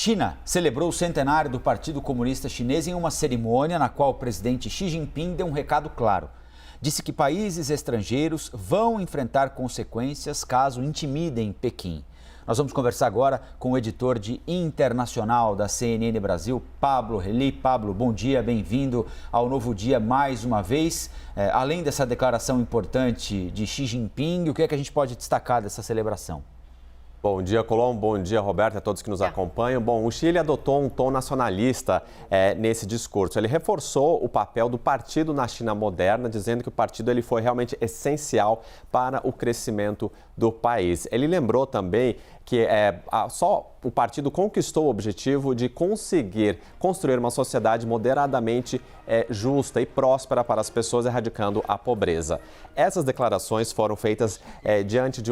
China celebrou o centenário do Partido Comunista Chinês em uma cerimônia na qual o presidente Xi Jinping deu um recado claro. Disse que países estrangeiros vão enfrentar consequências caso intimidem Pequim. Nós vamos conversar agora com o editor de internacional da CNN Brasil, Pablo Rely. Pablo, bom dia, bem-vindo ao Novo Dia mais uma vez. Além dessa declaração importante de Xi Jinping, o que é que a gente pode destacar dessa celebração? Bom dia, Colombo. Bom dia, Roberto, a todos que nos acompanham. Bom, o Chile adotou um tom nacionalista nesse discurso. Ele reforçou o papel do partido na China moderna, dizendo que o partido ele foi realmente essencial para o crescimento do país. Ele lembrou também que só o partido conquistou o objetivo de conseguir construir uma sociedade moderadamente justa e próspera para as pessoas, erradicando a pobreza. Essas declarações foram feitas diante de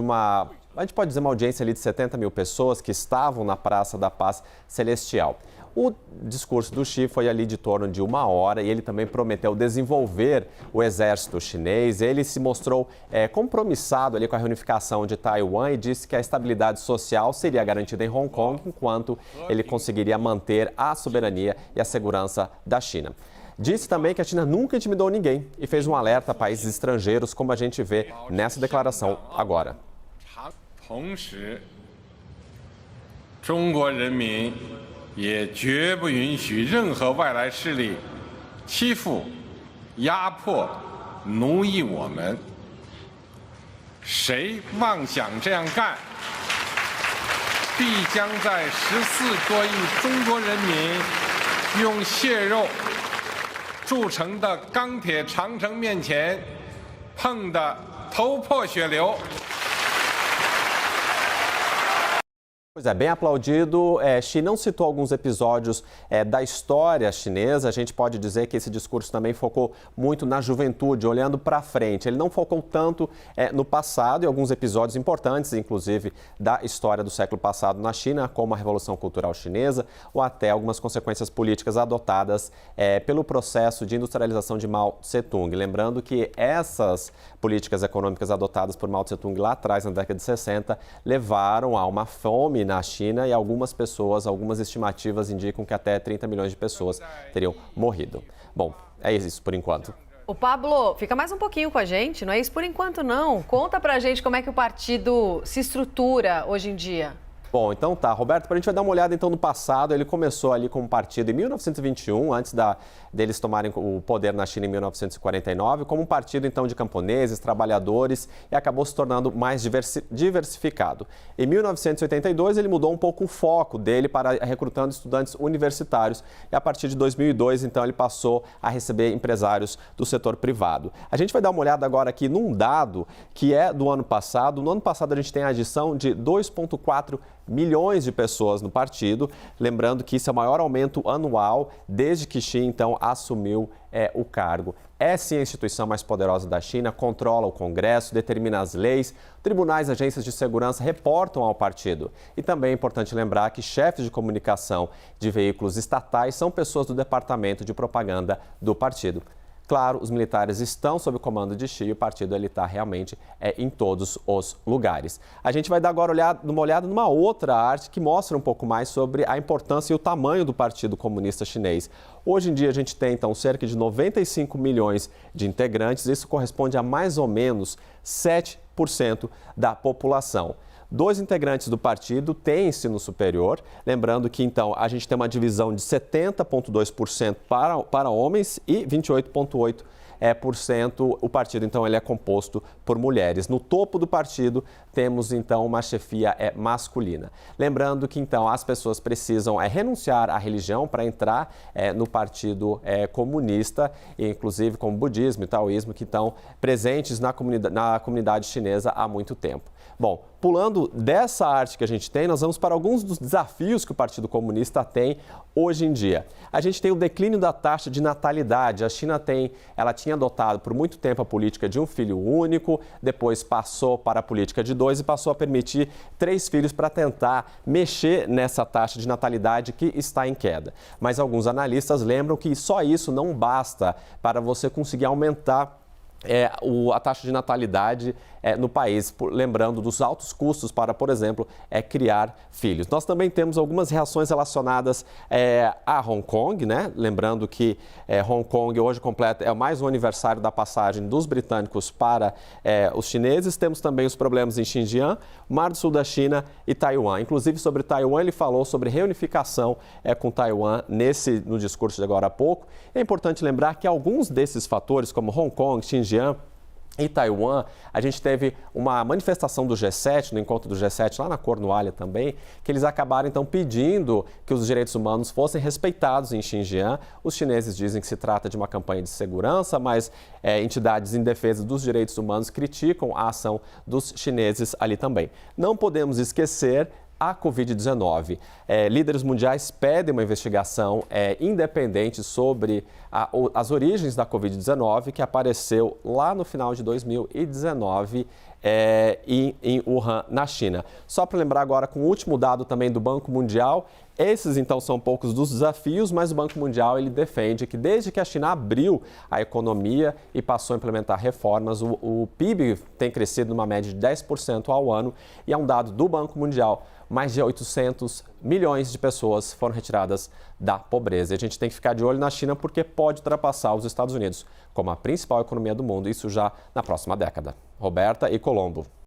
a gente pode dizer uma audiência ali de 70 mil pessoas que estavam na Praça da Paz Celestial. O discurso do Xi foi ali de torno de 1 hora e ele também prometeu desenvolver o exército chinês. Ele se mostrou compromissado ali com a reunificação de Taiwan e disse que a estabilidade social seria garantida em Hong Kong, enquanto ele conseguiria manter a soberania e a segurança da China. Disse também que a China nunca intimidou ninguém e fez um alerta a países estrangeiros, como a gente vê nessa declaração agora. 同时，中国人民也绝不允许任何外来势力欺负、压迫、奴役我们。谁妄想这样干，必将在14多亿中国人民用血肉铸成的钢铁长城面前碰得头破血流。 Pois é, bem aplaudido. Xi não citou alguns episódios da história chinesa. A gente pode dizer que esse discurso também focou muito na juventude, olhando para frente. Ele não focou tanto no passado e alguns episódios importantes, inclusive, da história do século passado na China, como a Revolução Cultural Chinesa ou até algumas consequências políticas adotadas pelo processo de industrialização de Mao Tse-tung. Lembrando que essas políticas econômicas adotadas por Mao Tse-tung lá atrás, na década de 60, levaram a uma fome na China e algumas estimativas indicam que até 30 milhões de pessoas teriam morrido. Bom, é isso por enquanto. O Pablo, fica mais um pouquinho com a gente, não é isso por enquanto não. Conta pra gente como é que o partido se estrutura hoje em dia. Bom, então tá, Roberto, a gente vai dar uma olhada então no passado. Ele começou ali como partido em 1921, antes deles tomarem o poder na China em 1949, como um partido então de camponeses, trabalhadores, e acabou se tornando mais diversificado. Em 1982 ele mudou um pouco o foco dele para recrutando estudantes universitários e a partir de 2002 então ele passou a receber empresários do setor privado. A gente vai dar uma olhada agora aqui num dado que é do ano passado. No ano passado a gente tem a adição de 2,4 milhões de pessoas no partido, lembrando que isso é o maior aumento anual desde que Xi, então, assumiu o cargo. É sim a instituição mais poderosa da China, controla o Congresso, determina as leis, tribunais e agências de segurança reportam ao partido. E também é importante lembrar que chefes de comunicação de veículos estatais são pessoas do departamento de propaganda do partido. Claro, os militares estão sob o comando de Xi e o partido está realmente em todos os lugares. A gente vai dar agora uma olhada numa outra arte que mostra um pouco mais sobre a importância e o tamanho do Partido Comunista Chinês. Hoje em dia a gente tem então cerca de 95 milhões de integrantes, isso corresponde a mais ou menos 7% da população. 2 integrantes do partido têm ensino superior, lembrando que então a gente tem uma divisão de 70,2% para homens e 28,8% o partido então ele é composto por mulheres. No topo do partido temos então uma chefia masculina. Lembrando que então as pessoas precisam renunciar à religião para entrar no partido comunista, inclusive como budismo e taoísmo, que estão presentes na comunidade chinesa há muito tempo. Bom, pulando dessa arte que a gente tem, nós vamos para alguns dos desafios que o Partido Comunista tem hoje em dia. A gente tem o declínio da taxa de natalidade. A China ela tinha adotado por muito tempo a política de um filho único, depois passou para a política de 2 e passou a permitir 3 filhos para tentar mexer nessa taxa de natalidade que está em queda. Mas alguns analistas lembram que só isso não basta para você conseguir aumentar a taxa de natalidade no país, lembrando dos altos custos para, por exemplo, criar filhos. Nós também temos algumas reações relacionadas a Hong Kong, né? Lembrando que Hong Kong hoje completa mais um aniversário da passagem dos britânicos para os chineses. Temos também os problemas em Xinjiang, Mar do Sul da China e Taiwan. Inclusive, sobre Taiwan, ele falou sobre reunificação com Taiwan no discurso de agora há pouco. É importante lembrar que alguns desses fatores, como Hong Kong, Xinjiang e Taiwan, a gente teve uma manifestação do G7, no encontro do G7 lá na Cornualha também, que eles acabaram então pedindo que os direitos humanos fossem respeitados em Xinjiang. Os chineses dizem que se trata de uma campanha de segurança, mas entidades em defesa dos direitos humanos criticam a ação dos chineses ali também. Não podemos esquecer a Covid-19. Líderes mundiais pedem uma investigação independente sobre as origens da Covid-19, que apareceu lá no final de 2019 em Wuhan, na China. Só para lembrar agora, com o último dado também do Banco Mundial, esses então são poucos dos desafios, mas o Banco Mundial ele defende que desde que a China abriu a economia e passou a implementar reformas, o PIB tem crescido numa média de 10% ao ano, e é um dado do Banco Mundial. Mais de 800 milhões de pessoas foram retiradas da pobreza. E a gente tem que ficar de olho na China porque pode ultrapassar os Estados Unidos como a principal economia do mundo, isso já na próxima década. Roberta e Colombo.